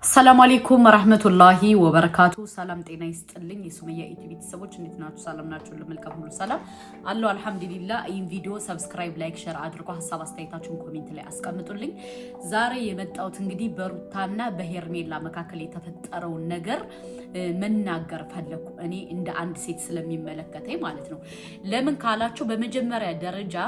السلام عليكم ورحمة الله وبركاته. سلام تينا يستلين يسومية إتبي تسوي شنو تناقش سلام ناقش ولا ملك أقول سلام الله الحمد لله. إن فيديو سبسكرايب لايك شير عادركوا حساب استيتاتكم كومنت لي أسكمتولين زاري يمت أو تنجدي بروتانا بهرميلا مكاكلي تفترو النجر من ناجر فهلكوا أني عند عند سيد سلمي ملكتي مالتنا لمن كالاتشو بمجمرة درجة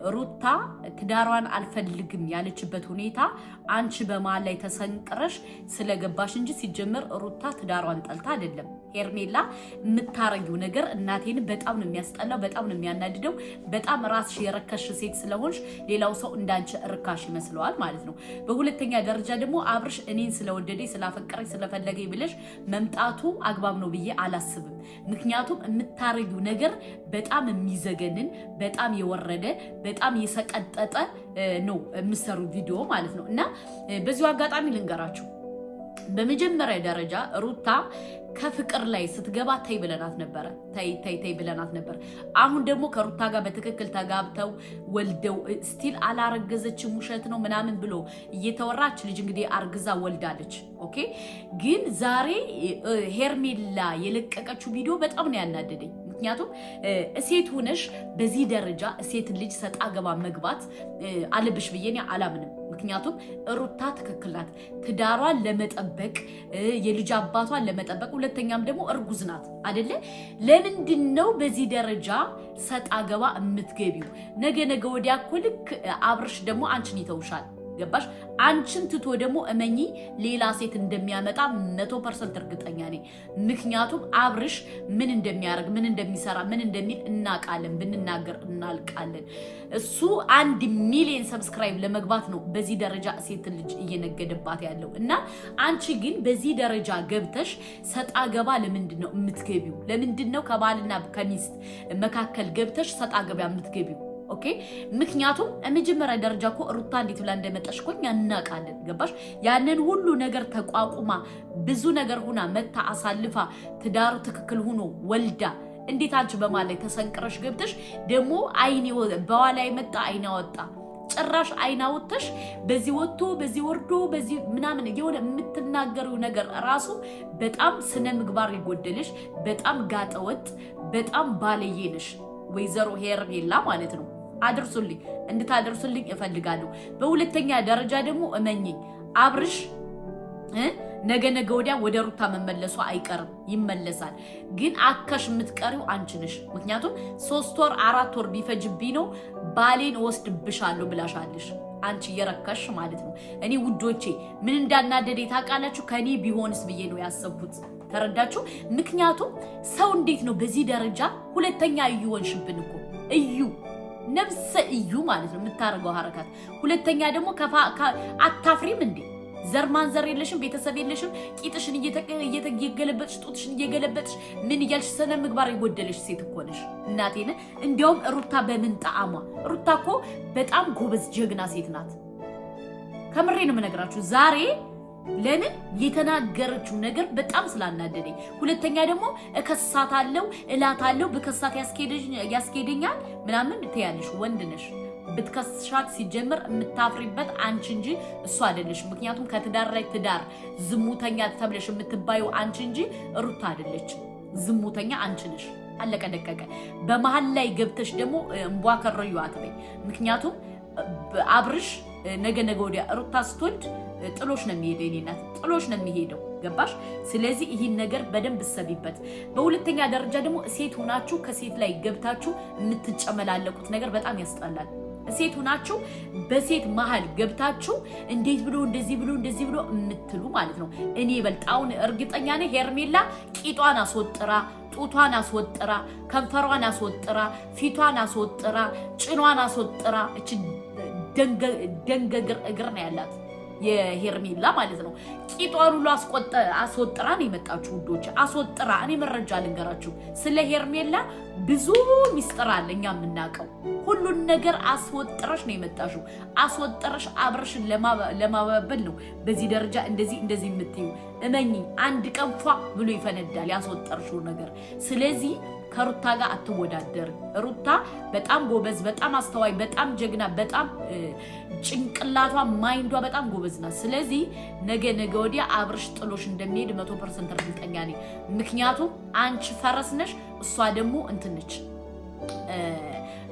روتا تدارون الفلقم يعني تشبت هنيتا عنش بمالي تسنكرش ስለገባሽ እንጂ ሲጀመር ሩታ ትዳሯን ጠልታ አይደለም። ሄርሜላ ምታረጊው ነገር እናቴን በጣም ነው የሚያስጠላው፣ በጣም ነው የሚያናድደው። በጣም ራስሽ የረከሽ ሴት ስለሆንሽ ሌላው ሰው እንዳንቺ ርካሽ ይመስለዋል ማለት ነው። በሁለተኛ ደረጃ ደግሞ አብርሽ እኔን ስለወደደኝ ስላፈቀረኝ ስለፈለገኝ ብለሽ መምጣቱ አግባብ ነው ብዬ አላስብም። ምክንያቱም የምታረጊው ነገር በጣም የሚዘገንን በጣም የወረደ በጣም የሰቀጠጠ ነው የምሰሩ ቪዲዮ ማለት ነው። እና በዚሁ አጋጣሚ ልንገራችሁ በመጀመሪያ ደረጃ ሩታ ከፍቅር ላይ ስትገባ ታይ ብለናት ነበር። ታይ ብለናት ነበር። አሁን ደግሞ ከሩታ ጋር በትክክል ተጋብተው ወልደው ስቲል አላረገዘችም ውሸት ነው ምናምን ብሎ እየተወራች ልጅ እንግዲህ አርግዛ ወልዳለች። ኦኬ ግን ዛሬ ሄርሜላ የለቀቀችው ቪዲዮ በጣም ነው ያናደደኝ። ምክንያቱም እሴት ሆነሽ በዚህ ደረጃ እሴት ልጅ ሰጣ ገባ መግባት አለብሽ ብዬ አላምንም። ምክንያቱም ሩታ ትክክል ናት። ትዳሯን ለመጠበቅ የልጅ አባቷን ለመጠበቅ ሁለተኛም ደግሞ እርጉዝ ናት አይደለ? ለምንድን ነው በዚህ ደረጃ ሰጣ ገባ የምትገቢው? ነገ ወዲያ እኮ ልክ አብርሽ ደግሞ አንቺን ይተውሻል። ገባሽ? አንቺን ትቶ ደግሞ እመኚ ሌላ ሴት እንደሚያመጣ 100% እርግጠኛ ነኝ። ምክንያቱም አብርሽ ምን እንደሚያደርግ ምን እንደሚሰራ ምን እንደሚል እናቃለን፣ ብንናገር እናልቃለን። እሱ 1 ሚሊዮን ሰብስክራይብ ለመግባት ነው በዚህ ደረጃ ሴት ልጅ እየነገደባት ያለው። እና አንቺ ግን በዚህ ደረጃ ገብተሽ ሰጣ ገባ ለምንድን ነው የምትገቢው? ለምንድን ነው ከባልና ከሚስት መካከል ገብተሽ ሰጣ ገባ የምትገቢው? ኦኬ ምክንያቱም መጀመሪያ ደረጃ እኮ ሩታ እንዴት ብላ እንደመጣሽ እኮ እናቃለን። ገባሽ? ያንን ሁሉ ነገር ተቋቁማ ብዙ ነገር ሆና መታ አሳልፋ ትዳሩ ትክክል ሆኖ ወልዳ እንዴት አንቺ በማላይ ተሰንቅረሽ ገብተሽ ደግሞ አይኔ በኋላ ይመጣ አይና ወጣ ጭራሽ አይና ወጥተሽ በዚህ ወጥቶ በዚህ ወርዶ በዚህ ምናምን የሆነ የምትናገሪው ነገር ራሱ በጣም ስነ ምግባር ይጎደልሽ፣ በጣም ጋጠወጥ፣ በጣም ባለየ ነሽ ወይዘሮ ሄርሜላ ማለት ነው። አድርሱልኝ እንድታደርሱልኝ እፈልጋለሁ። በሁለተኛ ደረጃ ደግሞ እመኚኝ አብርሽ ነገ ወዲያ ወደ ሩታ መመለሱ አይቀርም፣ ይመለሳል። ግን አከሽ የምትቀሪው አንቺ ነሽ። ምክንያቱም 3 ወር 4 ወር ቢፈጅብኝ ነው ባሌን ወስድብሻለሁ ብላሻለሽ። አንቺ የረከሽ ማለት ነው። እኔ ውዶቼ ምን እንዳናደደ ታውቃላችሁ? ከኔ ቢሆንስ ብዬ ነው ያሰብኩት። ተረዳችሁ? ምክንያቱም ሰው እንዴት ነው በዚህ ደረጃ ሁለተኛ እዩ ወንሽብን እኮ እዩ ነፍሰ እዩ ማለት ነው የምታረገው ሐረካት። ሁለተኛ ደግሞ አታፍሪም እንዴ? ዘርማን ዘር የለሽም፣ ቤተሰብ የለሽም። ቂጥሽን እየተገለበጥሽ ጡትሽን እየገለበጥሽ ምን እያልሽ ሰነ ምግባር ይጎደልሽ ሴት እኮ ነሽ። እናቴን እንዲያውም ሩታ በምን ጣዕሟ? ሩታ እኮ በጣም ጎበዝ ጀግና ሴት ናት። ከምሬ ነው የምነግራችሁ ዛሬ ለምን የተናገረችው ነገር በጣም ስላናደደኝ። ሁለተኛ ደግሞ እከሳታለሁ እላታለሁ በከሳት ያስኬደኛል ምናምን ትያለሽ። ወንድ ነሽ ብትከስሻት ሲጀምር የምታፍሪበት አንቺ እንጂ እሱ አይደለሽ። ምክንያቱም ከትዳር ላይ ትዳር ዝሙተኛ ተብለሽ የምትባዩ አንቺ እንጂ ሩታ አይደለች። ዝሙተኛ አንቺ ነሽ። አለቀ ደቀቀ። በመሃል ላይ ገብተሽ ደግሞ እንቧ ከረዩ አትበይ። ምክንያቱም አብርሽ ነገ ወዲያ ሩታ ስትወልድ ጥሎሽ ነው የሚሄደው። እኔናት ጥሎሽ ነው የሚሄደው። ገባሽ? ስለዚህ ይህን ነገር በደንብ ሰቢበት። በሁለተኛ ደረጃ ደግሞ ሴት ሆናችሁ ከሴት ላይ ገብታችሁ የምትጨመላለቁት ነገር በጣም ያስጠላል። ሴት ሆናችሁ በሴት መሃል ገብታችሁ እንዴት ብሎ እንደዚህ ብሎ የምትሉ ማለት ነው። እኔ በልጣውን እርግጠኛ ነኝ ሄርሜላ ቂጧን አስወጥራ ጡቷን አስወጥራ ከንፈሯን አስወጥራ ፊቷን አስወጥራ ጭኗን አስወጥራ እቺ ደንገግር እግር ነው ያላት የሄርሜላ ማለት ነው። ቂጧን ሁሉ አስወጥራ ነው የመጣችሁ ውዶች፣ አስወጥራ። እኔ መረጃ ልንገራችሁ ስለ ሄርሜላ ብዙ ሚስጥር አለ እኛ የምናውቀው። ሁሉን ነገር አስወጥረሽ ነው የመጣሽው። አስወጥረሽ አብረሽን ለማባበል ነው በዚህ ደረጃ እንደዚህ የምትዩ። እመኚ አንድ ቀን ፏ ብሎ ይፈነዳል ያስወጥረሽው ነገር። ስለዚህ ከሩታ ጋር አትወዳደር። ሩታ በጣም ጎበዝ፣ በጣም አስተዋይ፣ በጣም ጀግና፣ በጣም ጭንቅላቷ ማይንዷ በጣም ጎበዝ ናት። ስለዚህ ነገ ወዲያ አብርሽ ጥሎሽ እንደሚሄድ 100% እርግጠኛ ነኝ። ምክንያቱም አንቺ ፈረስ ነሽ፣ እሷ ደግሞ እንትን ነች።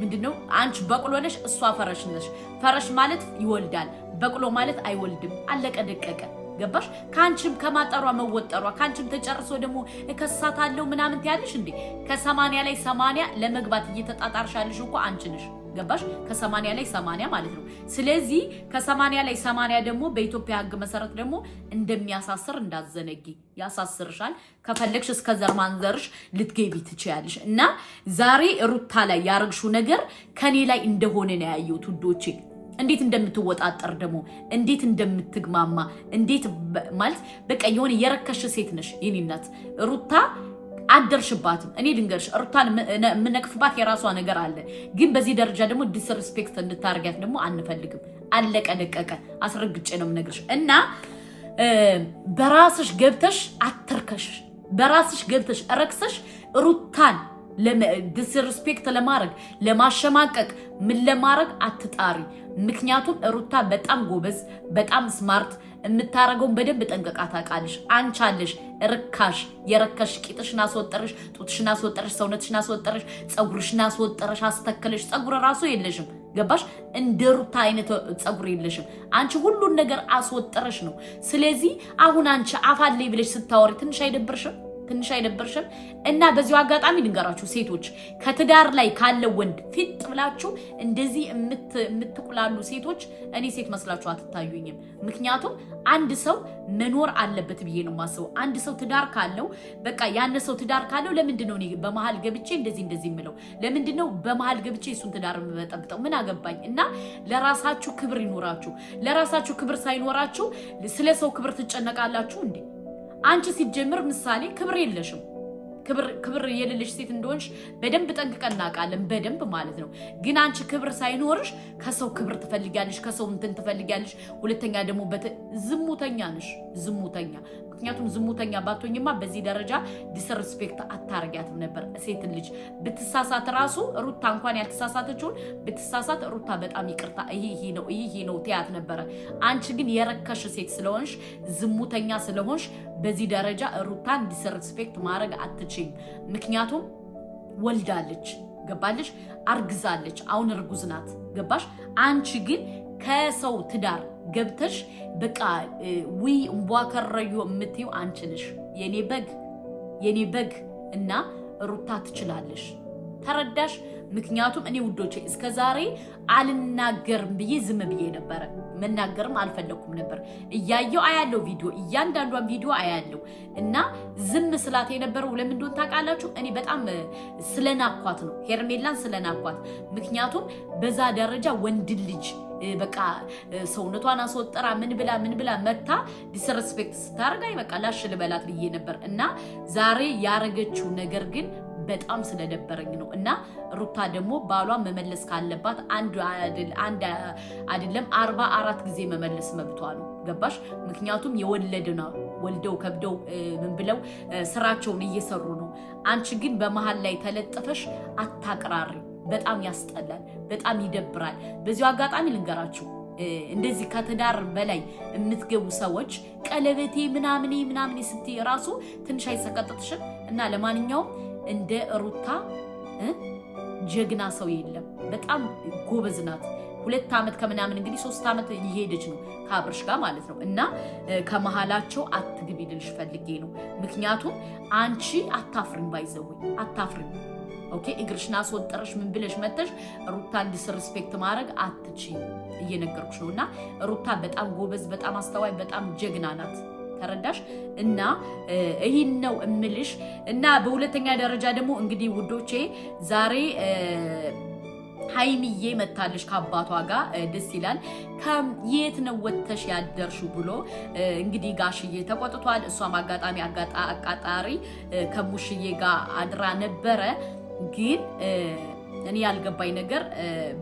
ምንድነው? አንቺ በቅሎ ነሽ፣ እሷ ፈረስ ነሽ። ፈረስ ማለት ይወልዳል፣ በቅሎ ማለት አይወልድም። አለቀ ደቀቀ። ገባሽ? ካንቺም ከማጠሯ መወጠሯ ካንቺም ተጨርሶ ደግሞ እከሳታለሁ ምናምን ትያለሽ እንዴ? ከ80 ላይ 80 ለመግባት እየተጣጣርሻለሽ እኮ አንቺ ነሽ። ገባሽ? ከ80 ላይ 80 ማለት ነው። ስለዚህ ከ80 ላይ 80 ደግሞ በኢትዮጵያ ሕግ መሰረት ደግሞ እንደሚያሳስር እንዳዘነጊ ያሳስርሻል። ከፈለግሽ እስከ ዘር ማንዘርሽ ልትገቢ ትችያለሽ። እና ዛሬ ሩታ ላይ ያረግሽው ነገር ከኔ ላይ እንደሆነ ነው ያየሁት ውዶቼ። እንዴት እንደምትወጣጠር ደግሞ እንዴት እንደምትግማማ እንዴት ማለት በቃ የሆነ የረከሽ ሴት ነሽ የኔ እናት ሩታ። አደርሽባትም። እኔ ድንገርሽ ሩታን ምነቅፍባት የራሷ ነገር አለ፣ ግን በዚህ ደረጃ ደግሞ ዲስሪስፔክት እንድታርጋት ደግሞ አንፈልግም። አለቀ ደቀቀ። አስረግጬ ነው የምነግርሽ። እና በራስሽ ገብተሽ አትርከሽ፣ በራስሽ ገብተሽ ረክሰሽ ሩታን ዲስሪስፔክት ለማድረግ ለማሸማቀቅ ምን ለማድረግ አትጣሪ። ምክንያቱም ሩታ በጣም ጎበዝ፣ በጣም ስማርት፣ የምታረገውን በደንብ ጠንቀቃ ታውቃለሽ። አንቺ አለሽ ርካሽ፣ የረከሽ ቂጥሽን አስወጠረሽ፣ ጡትሽን አስወጠረሽ፣ ሰውነትሽን አስወጠረሽ፣ ፀጉርሽን አስወጠረሽ፣ አስተከለሽ። ፀጉር ራሱ የለሽም። ገባሽ? እንደ ሩታ አይነት ፀጉር የለሽም። አንቺ ሁሉን ነገር አስወጠረሽ ነው። ስለዚህ አሁን አንቺ አፋለይ ብለሽ ስታወሪ ትንሽ አይደብርሽም? ትንሽ አይደብርሽም? እና በዚሁ አጋጣሚ ልንገራችሁ ሴቶች፣ ከትዳር ላይ ካለው ወንድ ፊት ብላችሁ እንደዚህ የምትቁላሉ ሴቶች እኔ ሴት መስላችሁ አትታዩኝም። ምክንያቱም አንድ ሰው መኖር አለበት ብዬ ነው የማስበው። አንድ ሰው ትዳር ካለው በቃ ያን ሰው ትዳር ካለው ለምንድን ነው እኔ በመሃል ገብቼ እንደዚህ የምለው? ለምንድን ነው በመሃል ገብቼ እሱን ትዳር የምበጠብጠው? ምን አገባኝ? እና ለራሳችሁ ክብር ይኖራችሁ። ለራሳችሁ ክብር ሳይኖራችሁ ስለ ሰው ክብር ትጨነቃላችሁ እንዴ? አንቺ ሲጀምር ምሳሌ ክብር የለሽም። ክብር የሌለሽ ሴት እንደሆንሽ በደንብ ጠንቅቀን እናውቃለን፣ በደንብ ማለት ነው። ግን አንቺ ክብር ሳይኖርሽ ከሰው ክብር ትፈልጊያለሽ፣ ከሰው እንትን ትፈልጊያለሽ። ሁለተኛ ደግሞ ዝሙተኛ ነሽ፣ ዝሙተኛ። ምክንያቱም ዝሙተኛ ባትሆኝማ በዚህ ደረጃ ዲስሪስፔክት አታረጊያትም ነበር። ሴት ልጅ ብትሳሳት ራሱ ሩታ እንኳን ያልተሳሳተችውን ብትሳሳት ሩታ በጣም ይቅርታ ይሄ ነው ትያት ነበረ። አንቺ ግን የረከሽ ሴት ስለሆንሽ፣ ዝሙተኛ ስለሆንሽ በዚህ ደረጃ ሩታን ዲስሪስፔክት ማድረግ አትችይም። ምክንያቱም ወልዳለች፣ ገባለሽ? አርግዛለች፣ አሁን እርጉዝ ናት፣ ገባሽ? አንቺ ግን ከሰው ትዳር ገብተሽ በቃ እንቧከረዩ የምትይው አንቺ ነሽ። የኔ በግ እና ሩታ ትችላለሽ። ተረዳሽ? ምክንያቱም እኔ ውዶቼ እስከዛሬ አልናገርም ብዬ ዝም ብዬ ነበረ። መናገርም አልፈለኩም ነበር። እያየው አያለው ቪዲዮ፣ እያንዳንዷን ቪዲዮ አያለው እና ዝም ስላት የነበረው ለምን እንደሆነ ታውቃላችሁ? እኔ በጣም ስለናኳት ነው፣ ሄርሜላን ስለናኳት። ምክንያቱም በዛ ደረጃ ወንድ ልጅ በቃ ሰውነቷን አስወጠራ ምን ብላ መታ ዲስሪስፔክት ስታርጋይ በቃ ላሽ ልበላት ብዬ ነበር። እና ዛሬ ያረገችው ነገር ግን በጣም ስለደበረኝ ነው። እና ሩታ ደግሞ ባሏን መመለስ ካለባት አንድ አይደለም 44 ጊዜ መመለስ መብቷ ነው። ገባሽ? ምክንያቱም የወለድና ወልደው ከብደው ምን ብለው ስራቸውን እየሰሩ ነው። አንቺ ግን በመሃል ላይ ተለጥፈሽ አታቅራሪ። በጣም ያስጠላል፣ በጣም ይደብራል። በዚሁ አጋጣሚ ልንገራችሁ እንደዚህ ከትዳር በላይ የምትገቡ ሰዎች ቀለበቴ ምናምን ስትይ ራሱ ትንሽ አይሰቀጥጥሽም? እና ለማንኛውም እንደ ሩታ ጀግና ሰው የለም። በጣም ጎበዝ ናት። 2 ዓመት ከምናምን እንግዲህ 3 ዓመት እየሄደች ነው ከአብርሽ ጋር ማለት ነው። እና ከመሃላቸው አትግቢ ልልሽ ፈልጌ ነው። ምክንያቱም አንቺ አታፍሪም፣ ባይዘው አታፍሪም። ኦኬ እግርሽና አስወጠረሽ ምን ብለሽ መተሽ ሩታን ዲስሪስፔክት ማድረግ አትችይም፣ እየነገርኩሽ ነውና ሩታ በጣም ጎበዝ፣ በጣም አስተዋይ፣ በጣም ጀግና ናት። ተረዳሽ? እና ይሄን ነው እምልሽ። እና በሁለተኛ ደረጃ ደግሞ እንግዲህ ውዶቼ ዛሬ ሃይሚዬ መታለሽ ከአባቷ ጋር ደስ ይላል። የት ነው ወተሽ ያደርሹ ብሎ እንግዲህ ጋሽዬ ተቆጥቷል። እሷም አቃጣሪ ከሙሽዬ ጋር አድራ ነበረ። ግን እኔ ያልገባኝ ነገር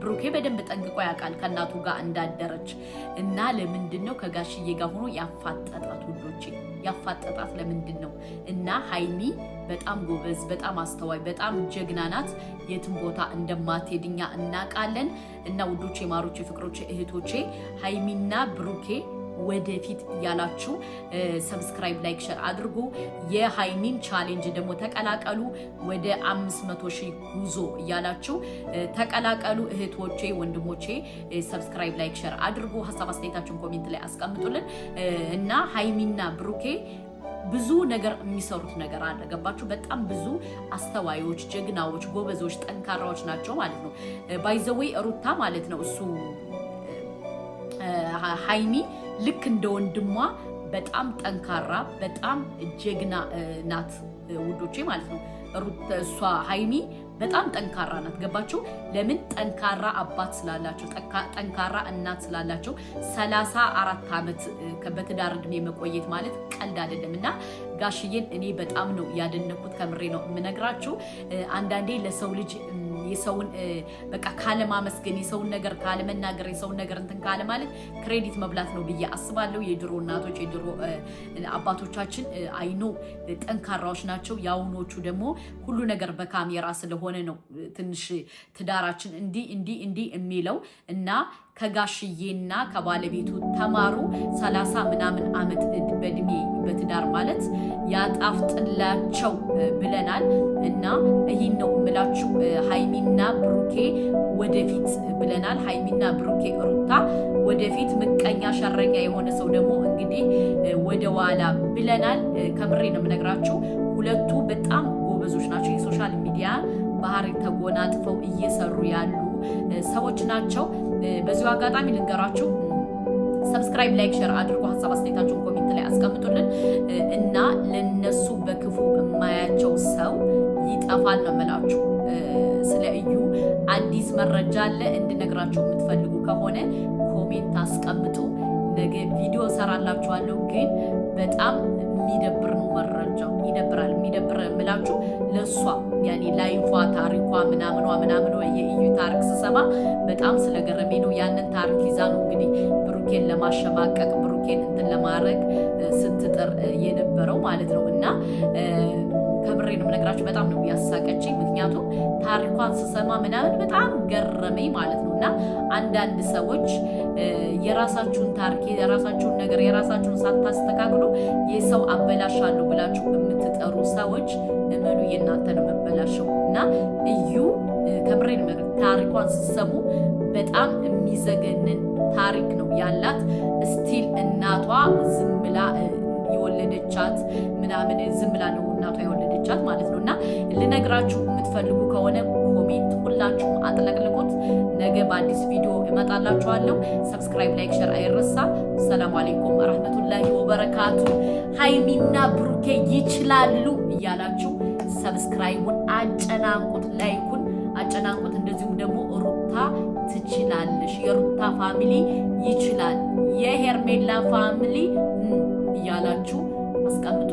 ብሩኬ በደንብ ጠንቅቆ ያውቃል ከእናቱ ጋር እንዳደረች እና ለምንድነው ከጋሽዬ ጋር ሆኖ ያፋጠጣት? ውዶቼ ያፋጠጣት ለምንድነው? እና ሃይሚ በጣም ጎበዝ፣ በጣም አስተዋይ፣ በጣም ጀግና ናት። የትም ቦታ እንደማትሄድኛ እናውቃለን። እና ውዶቼ፣ ማሮቼ፣ ፍቅሮቼ፣ እህቶቼ ሃይሚና ብሩኬ ወደፊት ያላችሁ ሰብስክራይብ ላይክ ሼር አድርጉ። የሃይሚን ቻሌንጅ ደግሞ ተቀላቀሉ። ወደ 500,000 ጉዞ ያላችሁ ተቀላቀሉ። እህቶቼ ወንድሞቼ ሰብስክራይብ ላይክ ሼር አድርጉ። ሐሳብ አስተያየታችሁን ኮሜንት ላይ አስቀምጡልን እና ሃይሚና ብሩኬ ብዙ ነገር የሚሰሩት ነገር አለ። ገባችሁ? በጣም ብዙ አስተዋዮች፣ ጀግናዎች፣ ጎበዞች፣ ጠንካራዎች ናቸው ማለት ነው። ባይ ዘ ዌይ ሩታ ማለት ነው እሱ ሃይሚ ልክ እንደ ወንድሟ በጣም ጠንካራ በጣም ጀግና ናት ውዶቼ ማለት ነው። እሷ ሃይሚ በጣም ጠንካራ ናት። ገባችሁ? ለምን? ጠንካራ አባት ስላላቸው፣ ጠንካራ እናት ስላላቸው 34 ዓመት በትዳር እድሜ መቆየት ማለት ቀልድ አይደለም። እና ጋሽዬን እኔ በጣም ነው ያደነኩት። ከምሬ ነው የምነግራችሁ። አንዳንዴ ለሰው ልጅ የሰውን በቃ ካለ ማመስገን፣ የሰውን ነገር ካለ መናገር፣ የሰውን ነገር እንትን ካለ ማለት ክሬዲት መብላት ነው ብዬ አስባለሁ። የድሮ እናቶች የድሮ አባቶቻችን አይኖ ጠንካራዎች ናቸው። የአሁኖቹ ደግሞ ሁሉ ነገር በካሜራ ስለሆነ ነው ትንሽ ትዳራችን እንዲህ የሚለው እና ከጋሽዬና ከባለቤቱ ተማሩ። 30 ምናምን ዓመት በእድሜ በትዳር ማለት ያጣፍጥላቸው ብለናል እና ይህን ነው የምላችሁ። ሃይሚና ብሩኬ ወደፊት ብለናል። ሃይሚና ብሩኬ ሩታ ወደፊት፣ ምቀኛ ሸረኛ የሆነ ሰው ደግሞ እንግዲህ ወደ ኋላ ብለናል። ከምሬ ነው የምነግራችሁ። ሁለቱ በጣም ጎበዞች ናቸው። የሶሻል ሚዲያ ባህሪ ተጎናጥፈው እየሰሩ ያሉ ሰዎች ናቸው። በዚሁ አጋጣሚ ልንገራችሁ፣ ሰብስክራይብ ላይክ ሼር አድርጉ። ሐሳብ አስተያየታችሁን ኮሜንት ላይ አስቀምጡልን እና ለነሱ በክፉ የማያቸው ሰው ይጠፋል ነው የምላችሁ። ስለ እዩ አዲስ መረጃ አለ እንድነግራችሁ የምትፈልጉ ከሆነ ኮሜንት አስቀምጡ። ነገ ቪዲዮ ሰራላችኋለሁ። ግን በጣም የሚደብር ነው መረጃው፣ ይደብራል። የሚደብር የምላችሁ ለሷ ያኔ ላይፏ ታሪኳ ምናምኗ የእዩ ታሪክ ስሰማ በጣም ስለገረሜ ነው። ያንን ታሪክ ይዛ ነው እንግዲህ ብሩኬን ለማሸማቀቅ ብሩኬን እንትን ለማድረግ ስትጥር የነበረው ማለት ነው። እና ከምሬ ነው የምነግራችሁ፣ በጣም ነው ያሳቀችኝ። ምክንያቱም ታሪኳን ስሰማ ምናምን በጣም ገረመኝ ማለት ነው። እና አንዳንድ ሰዎች የራሳችሁን ታሪክ የራሳችሁን ነገር የራሳችሁን ሳታስተካክሉ የሰው አበላሻለሁ ብላችሁ የምትጠሩ ሰዎች እመኑ የእናንተ ነው መበላሸው። እና እዩ ከምሬ ነው ታሪኳን ስሰሙ በጣም የሚዘገንን ታሪክ ነው ያላት። ስቲል እናቷ ዝም ብላ የወለደቻት ምናምን ዝም ብላ ነው እናቷ የወለደቻት ማለት ነው። እና ልነግራችሁ የምትፈልጉ ከሆነ ኮሜንት ሁላችሁም አጥለቅልቁት። ነገ በአዲስ ቪዲዮ እመጣላችኋለሁ። ሰብስክራይብ ላይክ ሼር አይረሳ። ሰላም አለይኩም ወራህመቱላሂ ወበረካቱ። ሃይሚና ብሩኬ ይችላሉ እያላችሁ ሰብስክራይቡን አጨናንቁት፣ ላይኩን አጨናንቁት። እንደዚሁም ደግሞ ሩታ ትችላለሽ፣ የሩታ ፋሚሊ ይችላል፣ የሄርሜላ ፋሚሊ እያላችሁ አስቀምጡ።